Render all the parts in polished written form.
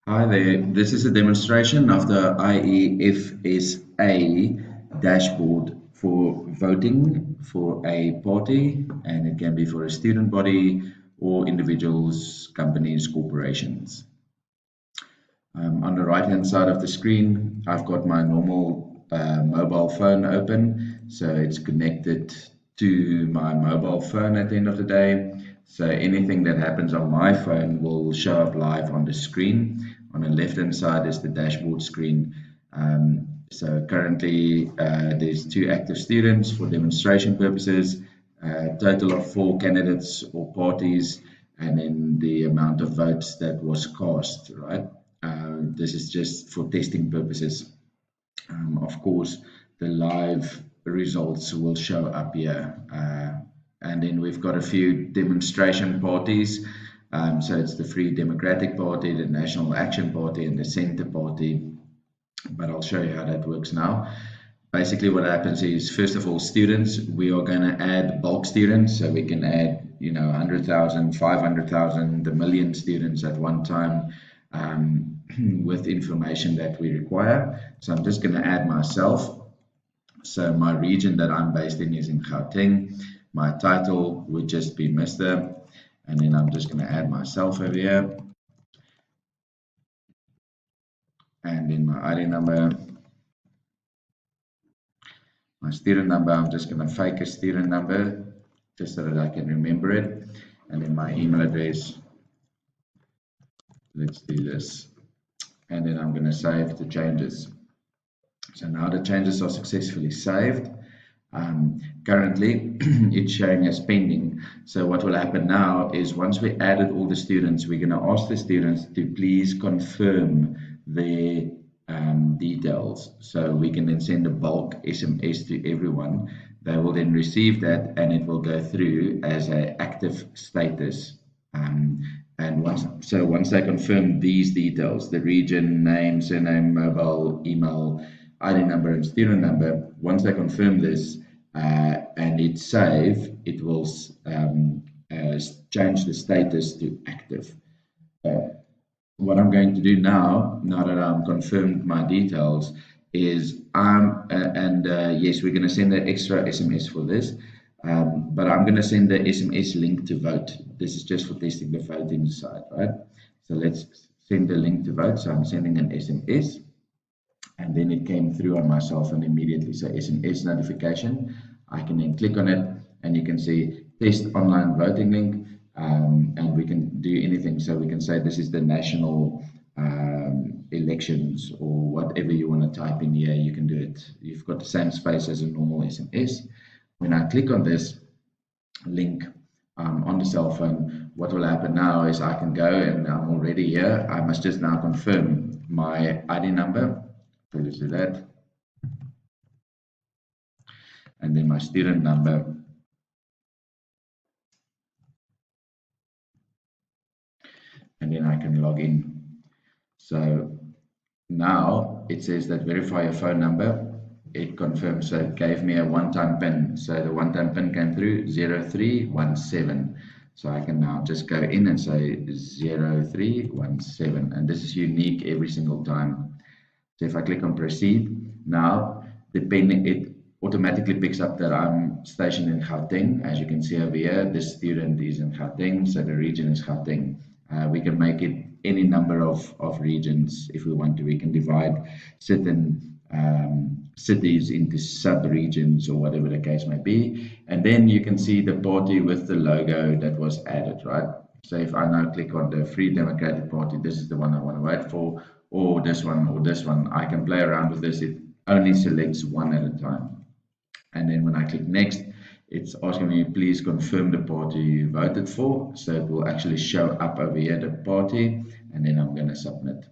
Hi there. This is a demonstration of the IEFSA dashboard for voting for a party, and it can be for a student body or individuals, companies, corporations. On the right-hand side of the screen, I've got my normal mobile phone open, so it's connected to my mobile phone at the end of the day. So anything that happens on my phone will show up live on the screen. On the left-hand side is the dashboard screen. So currently there's 2 active students for demonstration purposes, a total of 4 candidates or parties, and then the amount of votes that was cast, right? This is just for testing purposes. Of course, the live results will show up here. And then we've got a few demonstration parties. So it's the Free Democratic Party, the National Action Party, and the Centre Party. But I'll show you how that works now. Basically, what happens is, first of all, students, we are going to add bulk students. So we can add, 100,000, 500,000, a million students at one time. With information that we require. So I'm just going to add myself. So my region that I'm based in is in Gauteng. My title would just be Mr. And then I'm just going to add myself over here. And then my ID number, my student number, I'm just going to fake a student number just so that I can remember it. And then my email address, let's do this. And then I'm going to save the changes. So now the changes are successfully saved. Currently, it's showing as pending. So what will happen now is once we added all the students, we're going to ask the students to please confirm their details. So we can then send a bulk SMS to everyone. They will then receive that and it will go through as an active status. And once they confirm these details, the region, name, surname, mobile, email, ID number, and student number, once they confirm this and it's saved, it will change the status to active. What I'm going to do now that I'm confirmed my details, is yes, we're going to send an extra SMS for this, but I'm going to send the SMS link to vote. This is just for testing the voting side, right? So let's send the link to vote. So I'm sending an SMS, and then it came through on my cell phone immediately. So SMS notification, I can then click on it, and you can see test online voting link. And we can do anything. So we can say this is the national elections, or whatever you want to type in here, you can do it. You've got the same space as a normal SMS. When I click on this link on the cell phone, what will happen now is I can go, and I'm already here. I must just now confirm my ID number. So let's do that. And then my student number. And then I can log in. So now it says that verify your phone number. It confirms, so it gave me a one-time PIN. So the one-time PIN came through 0317. So I can now just go in and say 0317. And this is unique every single time. So if I click on proceed, now depending, it automatically picks up that I'm stationed in Gauteng. As you can see over here, this student is in Gauteng, so the region is Gauteng. We can make it any number of regions if we want to. We can divide certain cities into sub-regions or whatever the case may be. And then you can see the party with the logo that was added, right? So if I now click on the Free Democratic Party, this is the one I want to vote for, or this one, or this one. I can play around with this. It only selects one at a time. And then when I click next, it's asking me, please confirm the party you voted for. So it will actually show up over here, the party, and then I'm going to submit.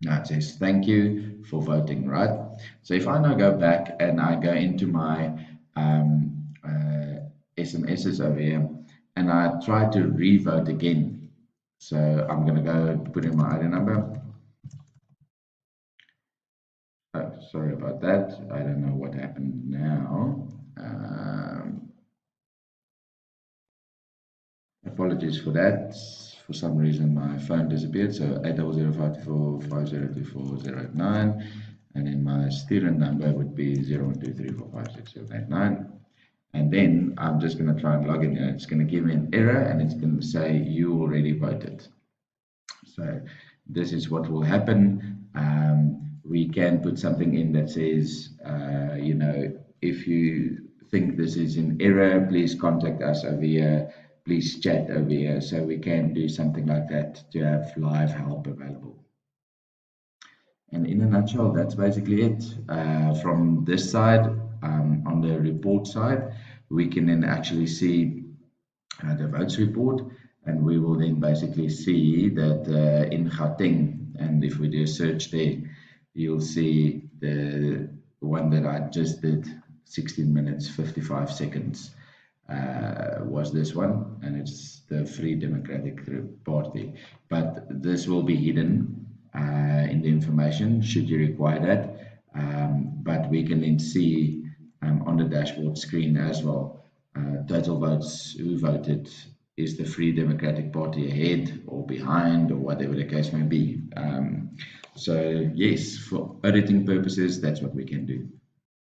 Now it says, thank you for voting, right? So if I now go back and I go into my SMSs over here, and I try to re-vote again. So I'm going to go put in my ID number. Oh, sorry about that. I don't know what happened now. Apologies for that. for some reason my phone disappeared, so 800-524-5024-089, and then my student number would be 0123456789. And then I'm just going to try and log in, and it's going to give me an error, and it's going to say you already voted. So this is what will happen. We can put something in that says, if you think this is in error, please contact us over here, please chat over here. So we can do something like that to have live help available. And in a nutshell, that's basically it. From this side, on the report side, we can then actually see the votes report, and we will then basically see that in Gauteng, and if we do a search there, you'll see the one that I just did, 16 minutes 55 seconds, was this one, and it's the Free Democratic Party. But this will be hidden in the information should you require that, but we can then see on the dashboard screen as well total votes, who voted, is the Free Democratic Party ahead or behind, or whatever the case may be. So yes, for auditing purposes, that's what we can do.